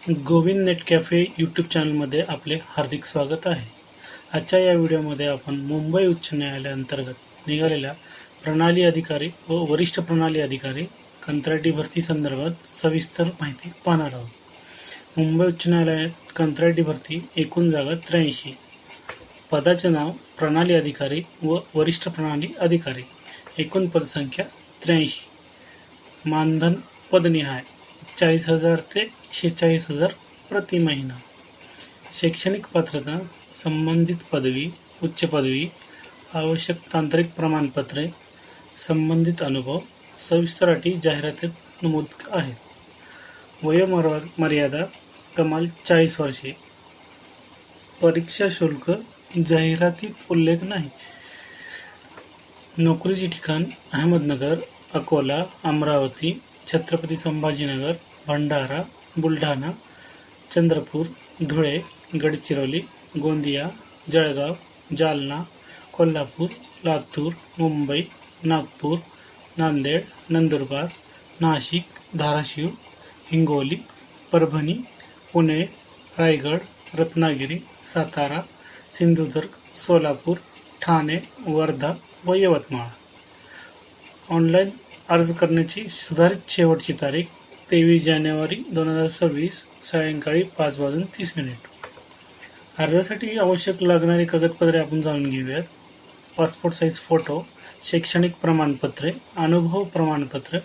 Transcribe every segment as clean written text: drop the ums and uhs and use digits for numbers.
Govind net cafe YouTube चॅनलमध्ये आपले हार्दिक स्वागत आहे. आजच्या या व्हिडिओमध्ये आपण मुंबई उच्च न्यायालयाअंतर्गत निघालेल्या प्रणाली अधिकारी व वरिष्ठ प्रणाली अधिकारी कंत्राटी भरती संदर्भात सविस्तर माहिती पाहणार आहोत. मुंबई उच्च न्यायालयात कंत्राटी भरती एकूण जागा 83, पदाचे नाव प्रणाली अधिकारी व वरिष्ठ प्रणाली अधिकारी, एकूण पदसंख्या 83, मानधन पदनिहाय 40,000 ते 46,000 प्रति महिना. शैक्षणिक पात्रता संबंधित पदवी, उच्च पदवी, आवश्यक तांत्रिक प्रमाणपत्रे, संबंधित अनुभव. सविस्तर अटी जाहिरातीत नमूद आहेत. वयोमर्यादा कमाल 40 वर्षे. परीक्षा शुल्क जाहिरातीत उल्लेख नाही. नोकरीचे ठिकाण अहमदनगर, अकोला, अमरावती, छत्रपती संभाजीनगर, भंडारा, बुलढाणा, चंद्रपूर, धुळे, गडचिरोली, गोंदिया, जळगाव, जालना, कोल्हापूर, लातूर, मुंबई, नागपूर, नांदेड, नंदुरबार, नाशिक, धाराशिव, हिंगोली, परभणी, पुणे, रायगड, रत्नागिरी, सातारा, सिंधुदुर्ग, सोलापूर, ठाणे, वर्धा व यवतमाळ. ऑनलाईन अर्ज करण्याची सुधारित शेवटची तारीख 23 जानेवारी 2026 सायंकाळी 5:30. अर्जासाठी आवश्यक लागणारी कागदपत्रे आपण जाणून घेऊयात. पासपोर्ट साईज फोटो, शैक्षणिक प्रमाणपत्रे, अनुभव प्रमाणपत्र,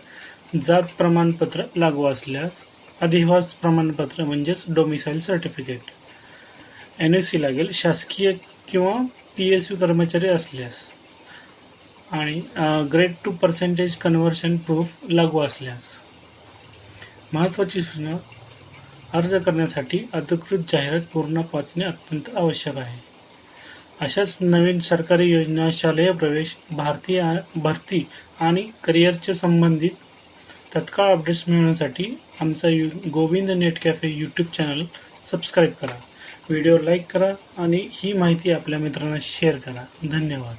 जात प्रमाणपत्र लागू असल्यास, अधिवास प्रमाणपत्र म्हणजेच डोमिसाईल सर्टिफिकेट, NOC लागेल शासकीय किंवा PSU कर्मचारी असल्यास, आणि ग्रेड 2% कन्व्हर्शन प्रूफ लागू असल्यास. महत्त्वाची सूचना: अर्ज करण्यासाठी अधिकृत जाहिरात पूर्ण वाचणे अत्यंत आवश्यक आहे. अशाच नवीन सरकारी योजना, शालेय प्रवेश, भरती आणि करिअरचे संबंधित तत्काळ अपडेट्स मिळवण्यासाठी आमचा Govind net cafe YouTube channel subscribe करा, व्हिडिओ लाईक करा आणि ही माहिती आपल्या मित्रांना शेअर करा. धन्यवाद.